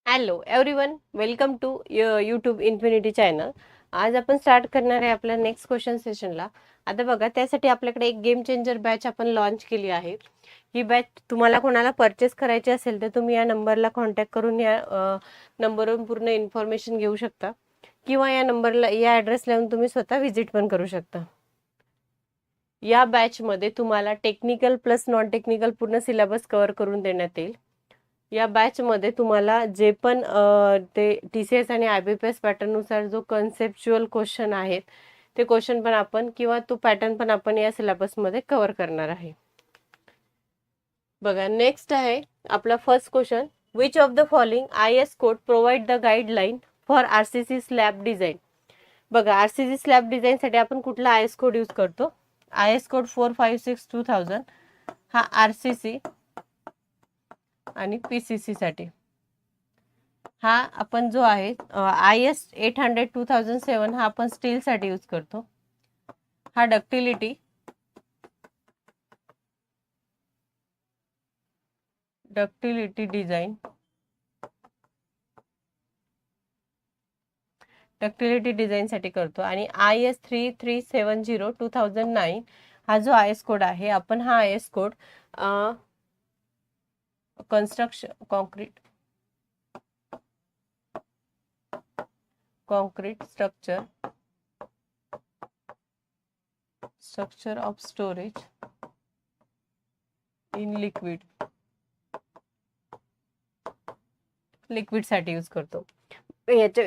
Hello everyone, welcome to YouTube infinity channel. आज आपण start करणार आहे आपल्या नेक्स्ट क्वेश्चन सेशनला. आता बघा, त्यासाठी आपल्याकडे एक गेम चेंजर बॅच आपण लॉन्च केली आहे. ही बॅच तुम्हाला कोणाला परचेस करायची असेल तर तुम्ही या नंबरला कॉन्टॅक्ट करून या नंबरवरून पूर्ण इन्फॉर्मेशन घेऊ शकता, किंवा या नंबरला या ॲड्रेसला येऊन तुम्ही स्वतः व्हिजिट पण करू शकता. या बॅचमध्ये तुम्हाला टेक्निकल प्लस नॉन टेक्निकल पूर्ण सिलेबस कव्हर करून देण्यात येईल. या बॅचमध्ये तुम्हाला जे पण ते TCS आणि IBPS पॅटर्ननुसार जो कन्सेप्च्युअल क्वेश्चन आहेत ते क्वेश्चन पण आपण किंवा तो पॅटर्न पण आपण या सिलेबसमध्ये कव्हर करणार आहे. बघा, नेक्स्ट आहे आपला first question. Which of the following IS code provide the guideline for RCC slab design. बघा, RCC स्लॅब डिझाईनसाठी आपण कुठला IS कोड यूज करतो? IS कोड 456-2000 हा RCC आणि PCC साठी. हा आपण जो आहे IS 800-2007 हा आपण स्टील साठी यूज करतो. हा डक्टिलिटी डिझाईन साठी करतो. आणि IS 3370-2009 हा जो IS कोड आहे, आपण हा IS code concrete structure of storage in liquid साठी यूज करतो. याच्या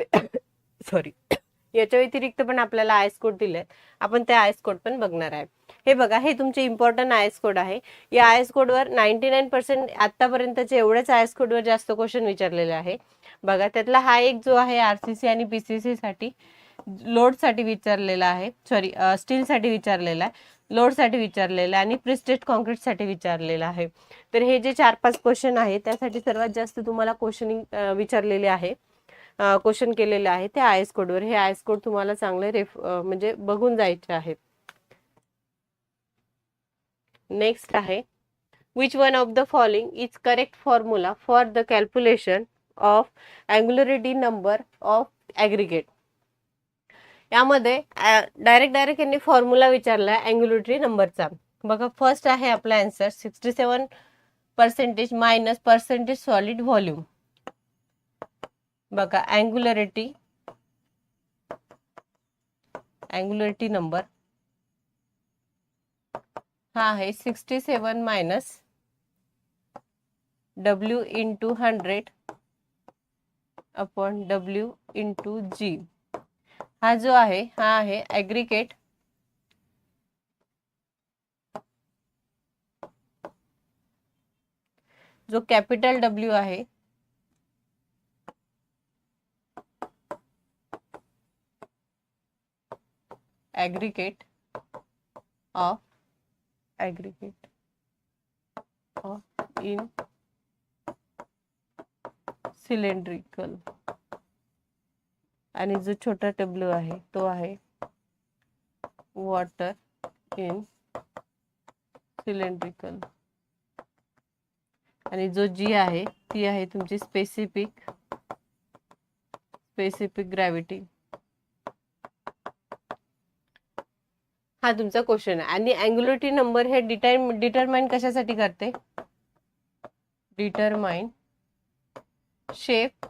याच्या व्यतिरिक्त पण आपल्याला आयस कोड दिले, आपण त्या आयस कोड पण बघणार आहे. हे बघा, हे तुमचे इम्पॉर्टंट आयस कोड आहे. या आयस कोडवर 99% आतापर्यंतचे एवढेच आयस कोडवर जास्त क्वेश्चन विचारलेले आहे. बघा, त्यातला हा एक जो आहे RCC आणि PCC साठी लोड साठी विचारलेला आहे, स्टील साठी विचारलेला आहे, लोड साठी विचारलेला आहे आणि प्रिस्टेट कॉन्क्रीट साठी विचारलेला आहे. तर हे जे 4-5 क्वेश्चन आहे त्यासाठी सर्वात जास्त तुम्हाला क्वेश्चनिंग विचारलेले आहे, क्वेश्चन केलेले आहे त्या आयस कोडवर. हे आयस कोड तुम्हाला चांगले म्हणजे बघून जायचे आहेत. नेक्स्ट आहे, which one of the following is correct formula for the calculation of angularity number of aggregate. यामध्ये डायरेक्ट यांनी फॉर्म्युला विचारला आहे अँग्युलरिटी नंबरचा. बघा, फर्स्ट आहे आपला answer 67% minus percentage solid volume. बघा, अँग्युलरिटी नंबर हा आहे 67 minus W into 100 upon W into G. हा जो आहे हा आहे ॲग्रिगेट जो कॅपिटल W आहे ॲग्रिगेट ऑफ इन सिलेंड्रिकल, आणि जो छोटा W आहे तो आहे वॉटर इन सिलेंड्रिकल, आणि जो G आहे ती आहे तुमची स्पेसिफिक ग्रॅव्हिटी. हा तुमचा क्वेश्चन आहे. आणि अँग्युलरिटी नंबर हे डिटरमाइन कशासाठी करते? Determine shape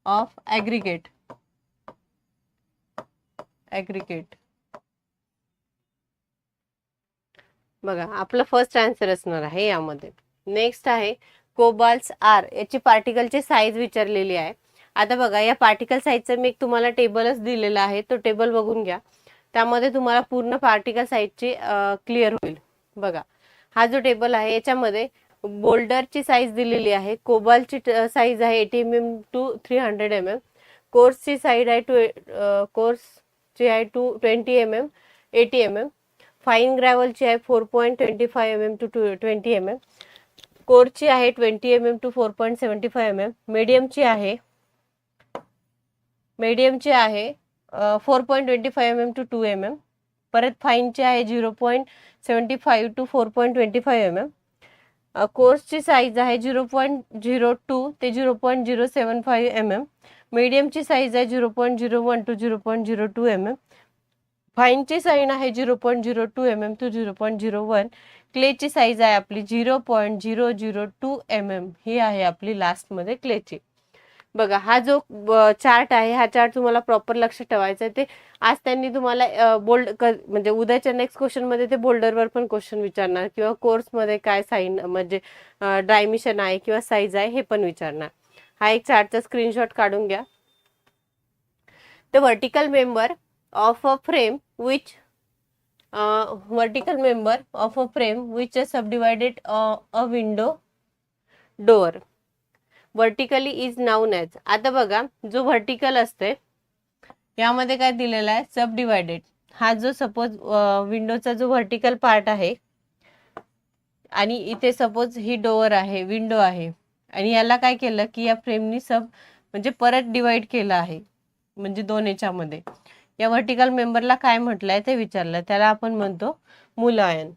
of aggregate. बघा, आपलं फर्स्ट आन्सर असणार आहे यामध्ये. नेक्स्ट आहे कोबाल्ट्स R याची पार्टिकलची साईज विचारलेली आहे. आता बघा, या पार्टिकल साईजचं मी एक तुम्हाला टेबलच दिलेला आहे, तो टेबल बघून घ्या. त्यामध्ये तुम्हाला पूर्ण पार्टिकल साईजची क्लिअर होईल. बघा, हा जो टेबल आहे याच्यामध्ये बोल्डरची साईज दिलेली आहे. कोबाल्टची साईज आहे 80 mm टू 300 mm. कोर्सची साईज आहे 20 mm 80 mm. फाईन ग्रॅव्हलची आहे 4.25 mm टू 20 mm. कोरची आहे 20 mm टू 4.75 mm. मीडियमची आहे 4.25 mm टू 2 mm. परत फाईनची आहे 0.75 टू 4.25 mm. कोर्सची साईज आहे 0.02 ते 0.075 mm. मीडियमची साईज आहे 0.01 टू 0.02 mm. फाईनची साईज आहे 0.02 mm टू 0.01. क्लेची साईज आहे आपली 0.002 mm. ही आहे आपली लास्टमध्ये क्लेची. बघा हा जो चार्ट आहे, हा चार्ट तुम्हाला प्रॉपर लक्ष ठेवायचं आहे. ते आज त्यांनी तुम्हाला बोल्ड म्हणजे उद्याच्या नेक्स्ट क्वेश्चन मध्ये ते बोल्डरवर पण क्वेश्चन विचारणार, किंवा कोर्समध्ये काय साईन म्हणजे डायमेन्शन आहे किंवा साईज आहे हे पण विचारणार. हा एक चार्टचा स्क्रीनशॉट काढून घ्या. The vertical member of a frame which which is subdivided a window door vertically is known as. आता बघा जो व्हर्टिकल असते यामध्ये काय दिलेला आहे, सब डिवायडेड. हा जो सपोज विंडोचा जो व्हर्टिकल पार्ट आहे आणि इथे सपोज ही डोअर आहे, विंडो आहे, आणि याला काय केलं की या फ्रेमनी सब म्हणजे परत डिवाइड केलं आहे, म्हणजे दोन याच्यामध्ये. या व्हर्टिकल मेंबरला काय म्हटलंय ते विचारलं, त्याला आपण म्हणतो मुलायन.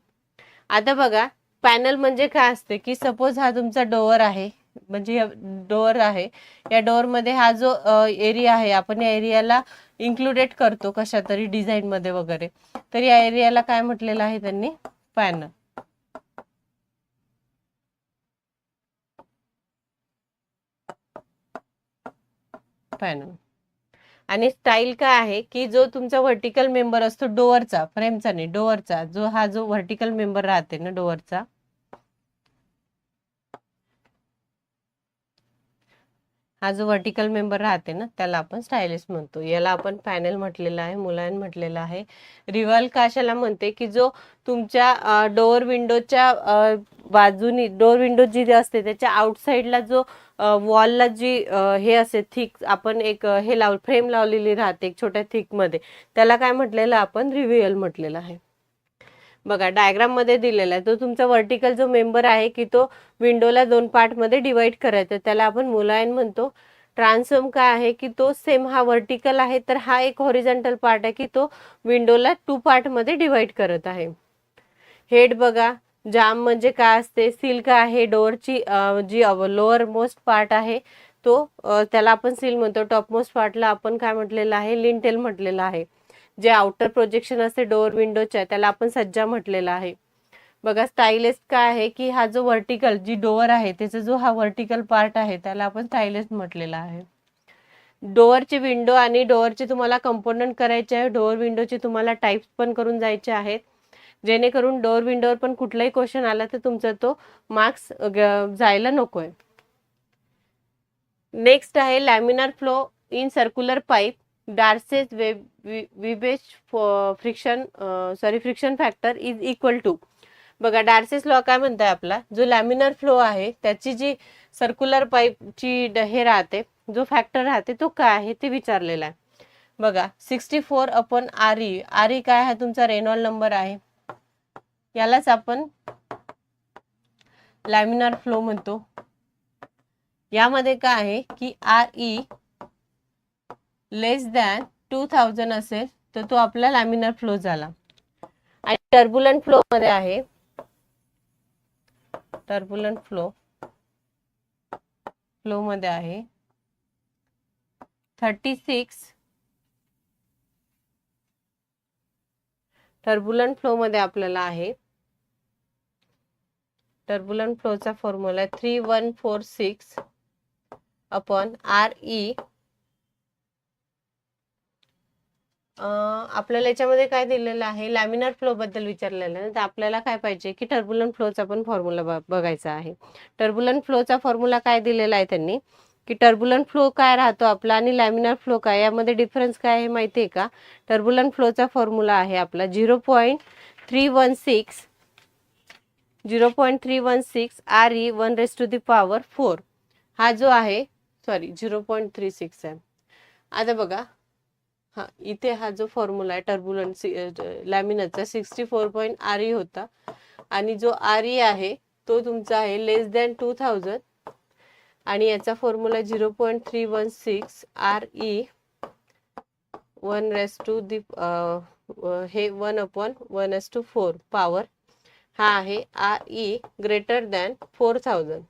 आता बघा पॅनल म्हणजे काय असते की सपोज हा तुमचा डोअर आहे, म्हणजे डोअर आहे, या डोअर मध्ये हा जो एरिया आहे आपण या एरियाला इन्क्लुडेड करतो कशा तरी डिझाईन मध्ये वगैरे, तर या एरियाला काय म्हटलेलं आहे त्यांनी, पॅनल. पॅनल. आणि स्टाईल काय आहे की जो तुमचा व्हर्टिकल मेंबर असतो डोअरचा, फ्रेमचा नाही, डोअरचा जो हा जो व्हर्टिकल मेंबर राहते ना डोअरचा, हा जो व्हर्टिकल मेंबर राहते ना त्याला आपण स्टायलिश म्हणतो. याला आपण पॅनल म्हटलेला आहे, मुलायन म्हटलेला आहे. रिव्हॉल्व कशाला म्हणते की जो तुमच्या डोअर विंडोच्या बाजूनी, डोअर विंडो जी असते त्याच्या आउटसाइडला जो वॉलला जी हे असते थिक, आपण एक हे फ्रेम लावलेली राहते एक छोट्या थिक मध्ये, त्याला काय म्हटलेलं आपण, रिव्हियल म्हटलेलं आहे. बघा डायग्राम मध्ये दिलेला आहे, तो तुमचा व्हर्टिकल जो मेंबर आहे की तो विंडोला दोन पार्ट मध्ये डिवाइड करायचा, त्याला आपण मुलायन म्हणतो. ट्रान्सफॉर्म काय आहे की तो सेम हा व्हर्टिकल आहे, तर हा एक हॉरिझॉन्टल पार्ट आहे की तो विंडोला टू पार्ट मध्ये डिवाइड करत आहे. हेड बघा, जाम म्हणजे काय असते, सील काय आहे, डोअरची जी लोअर मोस्ट पार्ट आहे तो त्याला आपण सील म्हणतो. टॉप मोस्ट पार्टला आपण काय म्हटलेलं आहे, लिंटेल म्हटलेलं आहे. जे आउटर प्रोजेक्शन असते डोअर विंडोच्या त्याला आपण सज्जा म्हटलेला आहे. बघा स्टाइलिस्ट काय आहे की हा जो व्हर्टिकल जी डोअर आहे त्याचा जो हा व्हर्टिकल पार्ट आहे त्याला आपण स्टाइलिस्ट म्हटलेला आहे. डोअरची विंडो आणि डोअरचे तुम्हाला कंपोनंट करायचे आहे, डोअर विंडोचे तुम्हाला टाइप्स पण करून जायचे आहेत, जेणेकरून डोअर विंडोवर पण कुठलाही क्वेश्चन आला तर तुमचा तो मार्क्स जायला नकोय. नेक्स्ट आहे laminar flow in circular pipe, Darcy's Weisbach's friction factor is equal to. बघा डार्सेस लॉ काय म्हणताय आपला, जो लॅमिनार फ्लो आहे त्याची जी सर्क्युलर पाईपची हे राहते, जो फॅक्टर राहते तो काय आहे ते विचारलेला आहे. बघा 64/RE. RE काय आहे, तुमचा रेनॉल्ड नंबर आहे, यालाच आपण लॅमिनार फ्लो म्हणतो. यामध्ये काय आहे की RE लेस दॅन 2000 असेल तर तो आपला लॅमिनार फ्लो झाला. आणि टर्बुलंट फ्लो मध्ये आहे, टर्बुलंट फ्लो मध्ये आहे 36. टर्बुलंट फ्लो मध्ये आपल्याला आहे, टर्बुलंट फ्लोचा फॉर्म्युला 3146/RE. आपल्याला याच्यामध्ये काय दिलेलं आहे, लॅमिनार फ्लो बद्दल विचारलेलं आहे, तर आपल्याला काय पाहिजे की टर्बुलंट फ्लोचा पण फॉर्म्युला बघायचा आहे. टर्बुलंट फ्लोचा फॉर्म्युला काय दिलेला आहे त्यांनी की टर्बुलंट फ्लो काय राहतो आपला आणि लॅमिनार फ्लो काय, यामध्ये डिफरन्स काय आहे माहिती आहे का. टर्बुलंट फ्लोचा फॉर्म्युला आहे आपला 0.316 RE 1⁴. हा जो आहे, सॉरी 0.36 आहे. आता बघा हा इथे हा जो फॉर्म्युला आहे टर्बुलंट लॅमिनारचा 64.RE होता, आणि जो RE आहे तो तुमचा आहे लेस दॅन 2000, आणि याचा फॉर्म्युला 0.316 RE 1⁴ हे 1/1⁴ पॉवर हा आहे RE ग्रेटर दॅन 4000.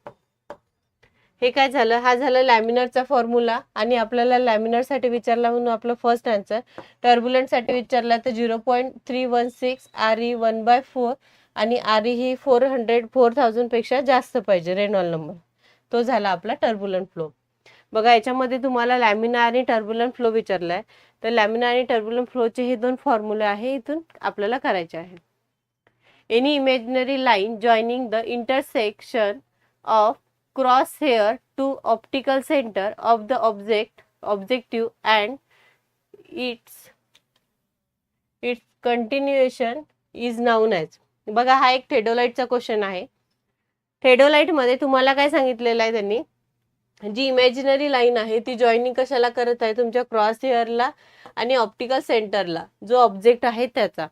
हे काय झालं, हा झाला लॅमिनरचा फॉर्म्युला आणि आपल्याला लॅमिनरसाठी विचारला म्हणून आपलं फर्स्ट आन्सर. टर्ब्युलंटसाठी विचारला तर 0.316 RE 1/4 आणि RE ही 4000 पेक्षा जास्त पाहिजे रेनॉल्ड नंबर. तो झाला आपला टर्ब्युलंट फ्लो. बघा याच्यामध्ये तुम्हाला लॅमिनार आणि टर्ब्युलंट फ्लो विचारलाय, तर लॅमिनार आणि टर्ब्युलंट फ्लोचे हे दोन फॉर्म्युले आहे, इथून आपल्याला करायचे आहे. Any imaginary line joining the intersection of crosshair to optical center of the objective and its continuation is known as. बघा हा एक थेडोलाइटचा क्वेश्चन आहे. थेडोलाइट मध्ये तुम्हाला काय सांगितलेलं आहे त्यांनी, जी इमॅजिनरी लाईन आहे ती जॉईनिंग कशाला करत आहे, तुमच्या क्रॉस हेअरला आणि ऑप्टिकल सेंटरला, जो ऑब्जेक्ट आहे त्याचा.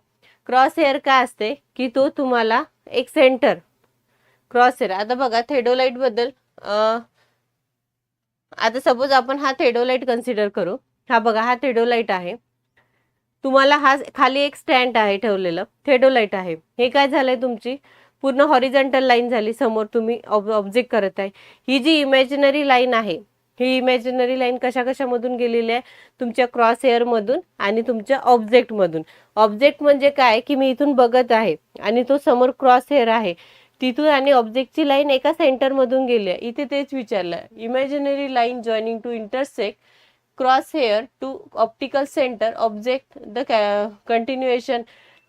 क्रॉस हेअर काय असते की तो तुम्हाला एक सेंटर क्रॉस हेअर. आता बघा थेडोलाइट बद्दल आता सपोज आपण हा थेडोलाइट कन्सिडर करू. हा बघा हा थेडोलाइट आहे, तुम्हाला हा खाली एक स्टँड आहे ठेवलेलं, थेडोलाइट आहे. हे काय झालंय, तुमची पूर्ण हॉरिझॉन्टल लाईन झाली, समोर तुम्ही ऑब्जेक्ट करत आहे. ही जी इमॅजिनरी लाईन आहे, ही इमॅजिनरी लाईन कशा कशामधून गेलेली आहे, तुमच्या क्रॉस हेअर मधून आणि तुमच्या ऑब्जेक्ट मधून. ऑब्जेक्ट म्हणजे काय की मी इथून बघत आहे आणि तो समोर क्रॉस हेअर आहे, तिथून आणि ऑब्जेक्टची लाईन एका सेंटर मधून गेली आहे. इथे तेच विचारलं, imaginary line joining to intersect cross hair to optical centre object the continuation.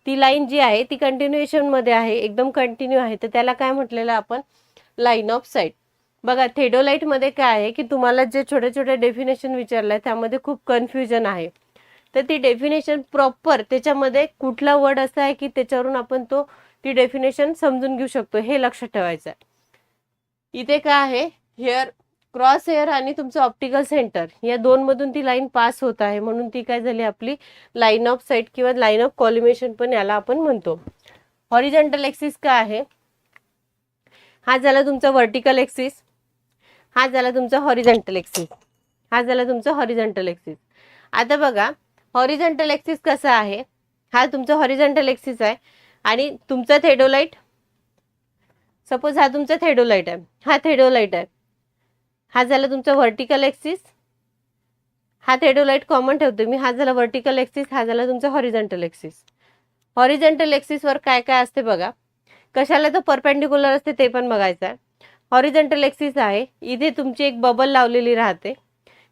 ती लाईन जी आहे ती कंटिन्युएशन मध्ये आहे, एकदम कंटिन्यू आहे, तर त्याला काय म्हटलेलं आपण, लाईन ऑफ साईट. बघा थेडोलाइट मध्ये काय आहे की तुम्हाला जे छोटे छोटे डेफिनेशन विचारलंय त्यामध्ये खूप कन्फ्युजन आहे, तर ती डेफिनेशन प्रॉपर त्याच्यामध्ये कुठला वर्ड असा आहे की त्याच्यावरून आपण ती डेफिनेशन समजून घेऊ शकतो, हे लक्षात ठेवायचं आहे. इथे काय आहे, हेअर क्रॉस हेअर आणि तुमचं ऑप्टिकल सेंटर या दोन मधून ती लाईन पास होत आहे, म्हणून ती काय झाली आपली लाईन ऑफ साईट किंवा लाईन ऑफ कॉलिमेशन पण याला आपण म्हणतो. हॉरिझॉन्टल एक्सिस काय आहे, हा झाला तुमचा व्हर्टिकल एक्सिस, हा झाला तुमचा हॉरिझॉन्टल एक्सिस, हा झाला तुमचा हॉरिझॉन्टल एक्सिस. आता बघा हॉरिझॉन्टल एक्सिस कसा आहे, हा तुमचा हॉरिझॉन्टल एक्सिस आहे आणि तुमचा थेडोलाइट, सपोज हा तुमचा थेडोलाइट आहे, हा थेडोलाइट आहे, हा झाला तुमचा व्हर्टिकल एक्सिस, हा थेडोलाइट कॉमन ठेवतो मी, हा झाला व्हर्टिकल एक्सिस, हा झाला तुमचा हॉरिझॉन्टल एक्सिस. हॉरिझॉन्टल एक्सिस वर काय काय असते बघा, कशाला तो परपेंडिक्युलर असते ते पण बघायचं आहे. हॉरिझॉन्टल एक्सिस आहे, इथे तुमची एक बबल लावलेली राहते,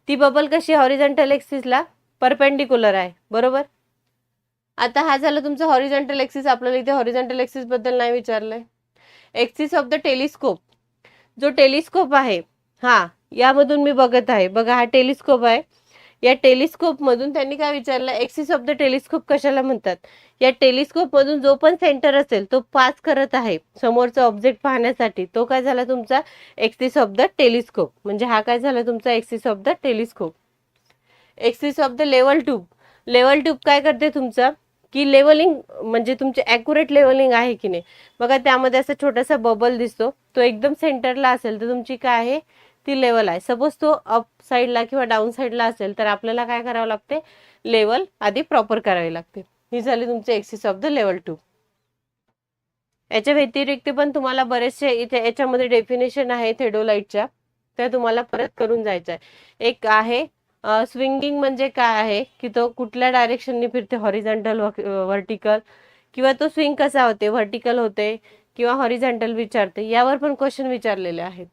ती बबल कशी हॉरिझॉन्टल एक्सिसला परपेंडिक्युलर आहे, बरोबर. आता हा झाला तुमचा हॉरिझॉन्टल एक्सिस, आपल्याला इथे हॉरिझॉन्टल एक्सिस बद्दल नाही विचारलंय. एक्सिस ऑफ द टेलिस्कोप, जो टेलिस्कोप आहे, हा यामधून मी बघत आहे, बघा हा टेलिस्कोप आहे, या टेलिस्कोप मधून त्यांनी काय विचारलं, एक्सिस ऑफ द टेलिस्कोप कशाला म्हणतात, या टेलिस्कोप मधून जो पण सेंटर असेल तो पास करत आहे समोरचा ऑब्जेक्ट पाहण्यासाठी, तो काय झाला तुमचा एक्सिस ऑफ द टेलिस्कोप. म्हणजे हा काय झाला तुमचा axis of the telescope. Axis of the level tube, level tube काय करते तुमचा की लेवलिंग, म्हणजे तुमचे ॲक्युरेट लेवलिंग आहे की नाही. बघा त्यामध्ये असा छोटासा बबल दिसतो, तो एकदम सेंटरला असेल तर तुमची काय आहे ती लेवल आहे. सपोज तो अप साईडला किंवा डाऊन साईडला असेल तर आपल्याला काय करावं लागते, लेवल आधी प्रॉपर करावी लागते. ही झाली तुमची axis of the level tube. याच्या व्यतिरिक्त पण तुम्हाला बरेचसे इथे याच्यामध्ये डेफिनेशन आहे थेडोलाइटच्या, त्या तुम्हाला परत करून जायचं आहे. एक आहे स्विंगिंग, म्हणजे काय आहे की तो कुठल्या डायरेक्शनने फिरते, हॉरिझॉन्टल व्हर्टिकल, किंवा तो स्विंग कसा होते, व्हर्टिकल होते किंवा हॉरिझॉन्टल विचारते, यावर पण क्वेश्चन विचारलेले आहेत.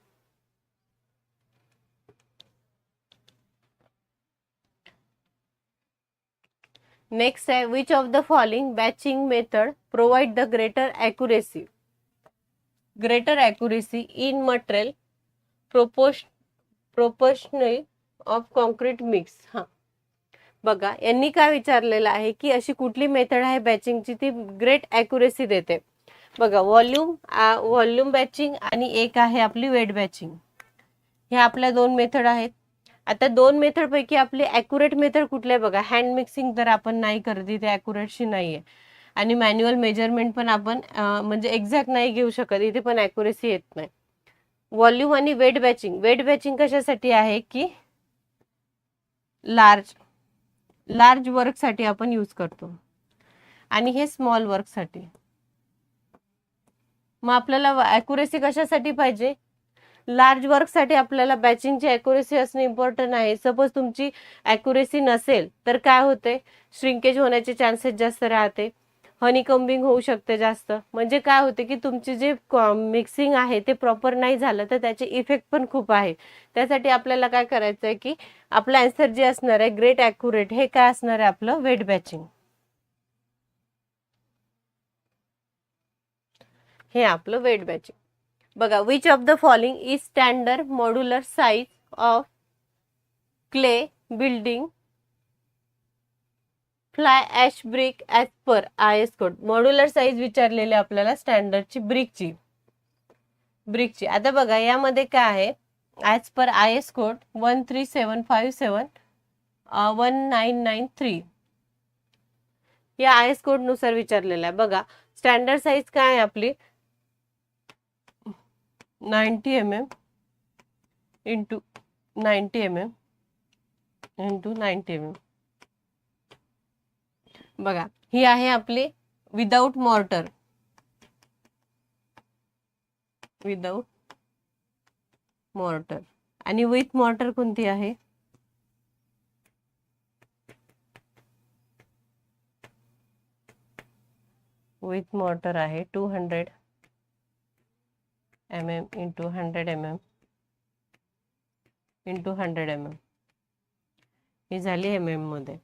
नेक्स्ट आहे, which of the following batching method provide the greater accuracy, greater accuracy in material proportional of concrete mix. हा बघा यांनी काय विचारलेलं आहे की अशी कुठली मेथड आहे बॅचिंगची ती ग्रेट ॲक्युरेसी देते. बघा व्हॉल्यूम बॅचिंग आणि एक आहे आपली वेट बॅचिंग, हे आपल्या दोन मेथड आहेत. आता दोन मेथड पैकी आपली ॲक्युरेट मेथड कुठली आहे बघा, हँड मिक्सिंग तर आपण नाही करत, इथे ॲक्युरेटशी नाही आहे, आणि मॅन्युअल मेजरमेंट पण आपण म्हणजे एक्झॅक्ट नाही घेऊ शकत, इथे पण ॲक्युरेसी येत नाही. व्हॉल्यूम आणि वेट बॅचिंग, वेट बॅचिंग कशासाठी आहे की लार्ज वर्कसाठी आपण यूज करतो आणि हे स्मॉल वर्कसाठी. मग आपल्याला ॲक्युरेसी कशासाठी पाहिजे? लार्ज वर्कसाठी आपल्याला बॅचिंगची ॲक्युरेसी असणे इम्पॉर्टंट आहे. सपोज तुमची ॲक्युरेसी नसेल तर काय होते, श्रिंकेज होण्याचे चान्सेस जास्त राहते, हनीकॉम्बिंग होऊ शकते जास्त. म्हणजे काय होते की तुमची जे मिक्सिंग आहे ते प्रॉपर नाही झालं तर त्याचे इफेक्ट पण खूप आहे. त्यासाठी आपल्याला काय करायचं आहे की आपलं आन्सर जे असणार आहे ग्रेट ॲक्युरेट, हे काय असणार आहे आपलं वेट बॅचिंग. हे आपलं वेट बॅचिंग. बघा, which of the following is standard modular size of clay building fly ash brick as per IS code. Modular size विचारलेली आपल्याला स्टँडर्डची ब्रिकची. आता बघा यामध्ये काय आहे, ॲज पर IS कोड 13757 1993 या IS कोड नुसार विचारलेला आहे. बघा स्टँडर्ड साईज काय आहे आपली 90 mm into 90 mm into 90 mm. बघा ही आहे आपली विदाउट मॉर्टर, आणि विथ मॉर्टर कोणती आहे? विथ मॉर्टर आहे 200 mm into 100 mm into 100 mm. ही झाली MM मध्ये.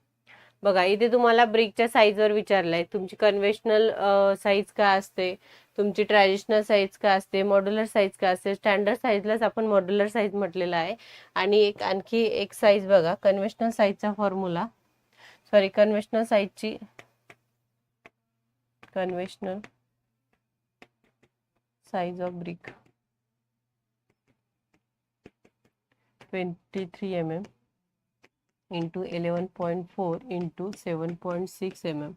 बघा इथे तुम्हाला ब्रिकच्या साईजवर विचारलंय, तुमची कन्व्हेन्शनल साईज काय असते, तुमची ट्रॅडिशनल साईज काय असते, मॉड्युलर साईज काय असते. स्टँडर्ड साईजलाच आपण मॉड्युलर साईज म्हटलेला आहे. आणि आणखी एक साईज बघा, कन्व्हेन्शनल साईजचा फॉर्म्युला, कन्व्हेन्शनल साईजची conventional size of brick 23 mm into 11.4 into 7.6 mm.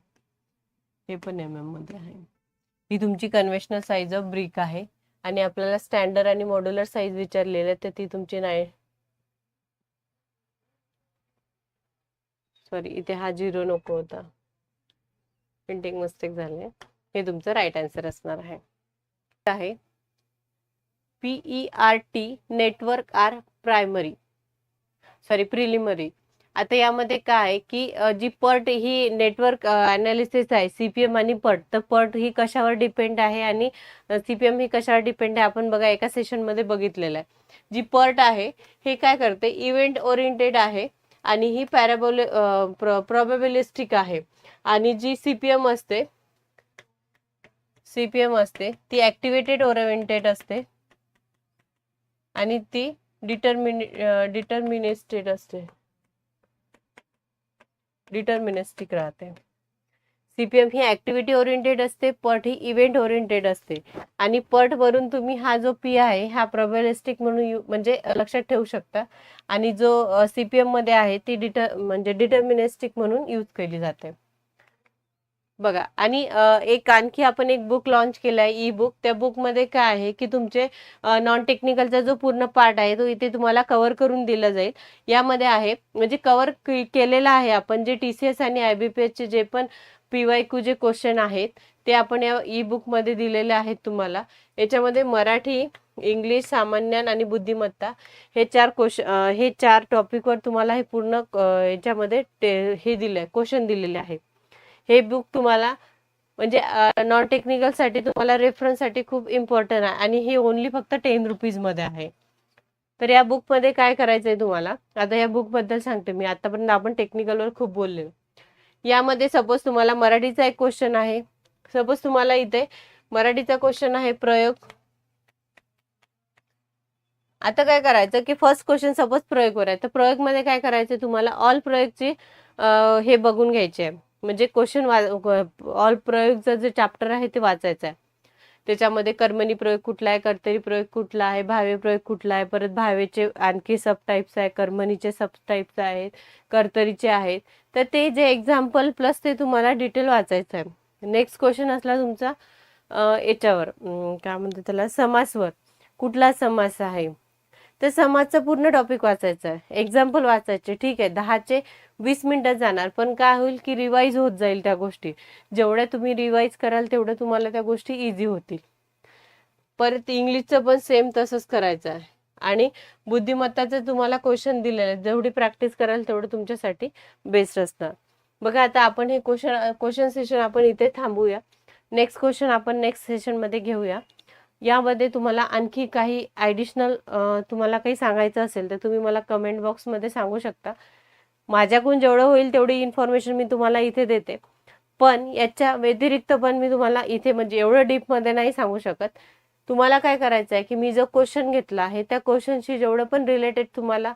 हे पण MM मध्ये आहे. ही तुमची कन्व्हेन्शनल साईज ऑफ ब्रिक आहे. आणि आपल्याला स्टँडर्ड आणि मॉड्युलर साईज विचारलेले तर ती तुमची इथे हा 0 नको होता, प्रिंटिंग मिस्टेक झाले. हे तुमचं राईट आन्सर असणार आहे. PERT network are preliminary. आता यामध्ये काय आहे की जी पर्ट ही नेटवर्क अनालिसिस आहे, CPM आणि पर्ट. तर पर्ट ही कशावर डिपेंड आहे आणि CPM ही कशावर डिपेंड आहे आपण बघा एका सेशन मध्ये बघितलेलं आहे. जी पर्ट आहे हे काय करते, इव्हेंट ओरिएंटेड आहे आणि ही प्रोबॅबिलिस्टिक आहे. आणि जी CPM असते ती ऍक्टिव्हेटेड ओरिएंटेड असते आणि ती डिटर्मिनिस्टिक राहते. CPM ही ऍक्टिव्हिटी ओरिएंटेड असते, पर्ट ही इव्हेंट ओरिएंटेड असते. आणि पर्ट वरून तुम्ही हा जो P आहे हा प्रोबॅबिलिस्टिक म्हणून म्हणजे लक्षात ठेवू शकता. आणि जो CPM मध्ये आहे ती डिटर्मिनिस्टिक म्हणून यूज केली जाते. बघा आणि एक आणखी आपण एक बुक लॉन्च केलाय, ई बुक. त्या बुक मध्ये काय आहे की तुमचे नॉन टेक्निकलचा जो पूर्ण पार्ट आहे तो इथे तुम्हाला कव्हर करून दिला जाईल. यामध्ये आहे म्हणजे कव्हर केलेला आहे आपण जे TCS आणि IBPS चे जे पण PYQ जे क्वेश्चन आहेत ते आपण या ई बुक मध्ये दिलेले आहेत तुम्हाला. याच्यामध्ये मराठी, इंग्लिश, सामान्य आणि बुद्धिमत्ता हे 4 टॉपिकवर तुम्हाला हे पूर्ण याच्यामध्ये हे दिलंय, क्वेश्चन दिलेले आहे. हे बुक तुम्हाला म्हणजे नॉन टेक्निकल साठी तुम्हाला रेफरन्स साठी खूप इम्पॉर्टंट आहे. आणि हे ओनली फक्त 10 रुपीज मध्ये आहे. तर या बुक मध्ये काय करायचंय तुम्हाला, आता या बुक बद्दल सांगते मी. आतापर्यंत आपण टेक्निकलवर खूप बोललो. यामध्ये सपोज तुम्हाला मराठीचा एक क्वेश्चन आहे. सपोज तुम्हाला इथे मराठीचा क्वेश्चन आहे प्रयोग. आता काय करायचं की फर्स्ट क्वेश्चन सपोज प्रयोगवर आहे, तर प्रयोग मध्ये काय करायचं तुम्हाला ऑल प्रयोगची हे बघून घ्यायचे आहे. म्हणजे क्वेश्चन ऑल प्रयोगचं जे चॅप्टर आहे ते वाचायचं आहे. त्याच्यामध्ये कर्मणी प्रयोग कुठला आहे, कर्तरी प्रयोग कुठला आहे, भावे प्रयोग कुठला आहे, परत भावेचे आणखी सब टाइप्स आहे, कर्मणीचे सब टाइप्स आहेत, कर्तरीचे आहेत. तर ते जे एक्झाम्पल प्लस ते तुम्हाला डिटेल वाचायचं आहे. नेक्स्ट क्वेश्चन असला तुमचा याच्यावर काय म्हणते त्याला, समासवर. कुठला समास आहे तर समाजचा पूर्ण टॉपिक वाचायचा आहे, एक्झाम्पल वाचायचे. ठीक आहे, 10 ते 20 मिनिटात जाणार, पण काय होईल की रिवाईज होत जाईल त्या गोष्टी. जेवढ्या तुम्ही रिवाईज कराल तेवढं तुम्हाला त्या गोष्टी इझी होतील. परत इंग्लिशचं पण सेम तसंच करायचं आहे. आणि बुद्धिमत्ताचं तुम्हाला क्वेश्चन दिलेलं आहे, जेवढी प्रॅक्टिस कराल तेवढं तुमच्यासाठी बेस्ट असणार. बघा आता आपण हे क्वेश्चन सेशन आपण इथे थांबूया. नेक्स्ट क्वेश्चन आपण नेक्स्ट सेशनमध्ये घेऊया. यामध्ये तुम्हाला आणखी काही ॲडिशनल तुम्हाला काही सांगायचं असेल तर तुम्ही मला कमेंट बॉक्समध्ये सांगू शकता. माझ्याकडून जेवढं होईल तेवढी इन्फॉर्मेशन मी तुम्हाला इथे देते, पण याच्या व्यतिरिक्त पण मी तुम्हाला इथे म्हणजे एवढं डीपमध्ये नाही सांगू शकत. तुम्हाला काय करायचं आहे की मी जो क्वेश्चन घेतला आहे त्या क्वेश्चनशी जेवढं पण रिलेटेड तुम्हाला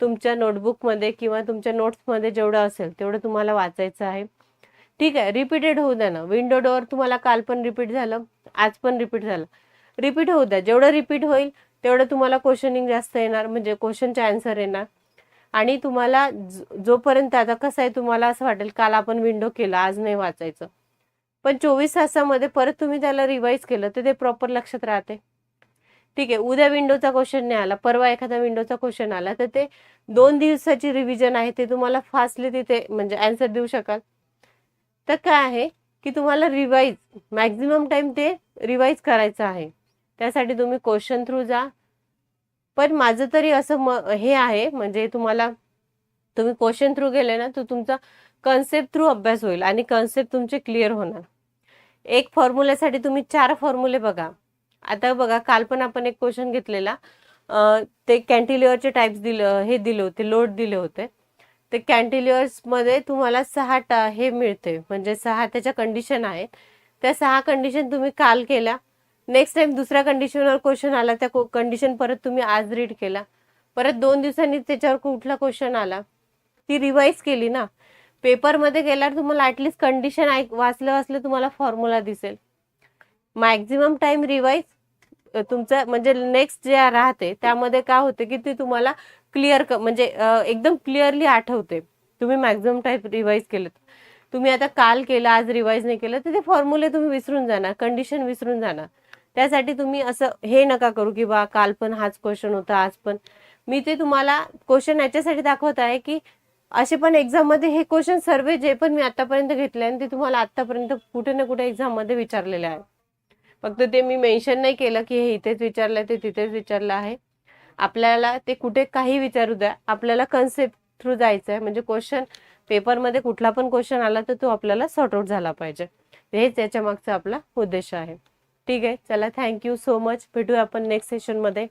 तुमच्या नोटबुकमध्ये किंवा तुमच्या नोट्समध्ये जेवढं असेल तेवढं तुम्हाला वाचायचं आहे. ठीक आहे, रिपीटेड होऊ द्या ना. विंडो डोअर तुम्हाला काल पण रिपीट झालं, आज पण रिपीट झालं. रिपीट होऊ द्या, जेवढं रिपीट होईल तेवढं तुम्हाला क्वेश्चनिंग जास्त येणार, म्हणजे क्वेश्चनचे आन्सर येणार. आणि तुम्हाला जोपर्यंत आता कसं आहे, तुम्हाला असं वाटेल काल आपण विंडो केला आज नाही वाचायचं, पण 24 तासामध्ये परत तुम्ही त्याला रिवाईज केलं तर ते प्रॉपर लक्षात राहते. ठीक आहे, उद्या विंडोचा क्वेश्चन नाही आला, परवा एखादा विंडोचा क्वेश्चन आला तर ते 2 दिवसाची रिव्हिजन आहे, ते तुम्हाला फास्टली तिथे म्हणजे आन्सर देऊ शकाल. तर काय आहे की तुम्हाला रिवाईज मॅक्झिमम टाइम ते रिवाईज करायचं आहे. त्यासाठी तुम्ही क्वेश्चन थ्रू जा. पण माझं तरी असं हे आहे, म्हणजे तुम्ही क्वेश्चन थ्रू गेले ना तर तुमचा कन्सेप्ट थ्रू अभ्यास होईल आणि कन्सेप्ट तुमचे क्लिअर होणार. एक फॉर्म्युल्यासाठी तुम्ही 4 फॉर्म्युले बघा. आता बघा काल पण आपण एक क्वेश्चन घेतलेला, ते कॅन्टिलिव्हरचे टाइप्स हे दिले होते, लोड दिले होते. ते कॅन्टिलिव्हर्स मध्ये तुम्हाला 6 हे मिळते, म्हणजे 6 त्याच्या कंडिशन आहेत. त्या 6 कंडिशन तुम्ही काल केल्या. नेक्स्ट टाइम दुसऱ्या कंडिशनवर क्वेश्चन आला, त्या कंडिशन परत तुम्ही आज रीड केला. परत 2 दिवसांनी त्याच्यावर कुठला क्वेश्चन आला ती रिवाईज केली ना. पेपरमध्ये गेल्यावर तुम्हाला ऍटलीस्ट कंडिशन वाचलं तुम्हाला फॉर्म्युला दिसेल. मॅक्झिमम टाइम रिवाईज तुमचं म्हणजे नेक्स्ट जे राहते त्यामध्ये काय होते की ते तुम्हाला क्लिअर म्हणजे एकदम क्लिअरली आठवते. तुम्ही मॅक्झिमम टाइम रिवाईज केलं. तुम्ही आता काल केलं आज रिवाईज नाही केलं तर ते फॉर्म्युले तुम्ही विसरून जाणार, कंडिशन विसरून जाणार. त्यासाठी तुम्ही असं हे नका करू की बा काल पण हाच क्वेश्चन होता आज पण. मी ते तुम्हाला क्वेश्चन याच्यासाठी दाखवत आहे की असे पण एक्झाम मध्ये हे क्वेश्चन सर्व जे पण मी आतापर्यंत घेतले आणि ते तुम्हाला आतापर्यंत कुठे ना कुठे एक्झाम मध्ये विचारलेले आहे. फक्त ते मी मेन्शन नाही केलं की हे इथेच विचारलंय ते तिथेच विचारलं आहे. आपल्याला ते कुठे काही विचारू द्या, आपल्याला कन्सेप्ट थ्रू जायचं आहे. म्हणजे क्वेश्चन पेपरमध्ये कुठला पण क्वेश्चन आला तर तो आपल्याला सॉर्ट आउट झाला पाहिजे. हेच याच्या मागचा आपला उद्देश आहे. ठीक आहे, चला थँक्यू सो मच. भेटूया आपण नेक्स्ट सेशन मध्ये.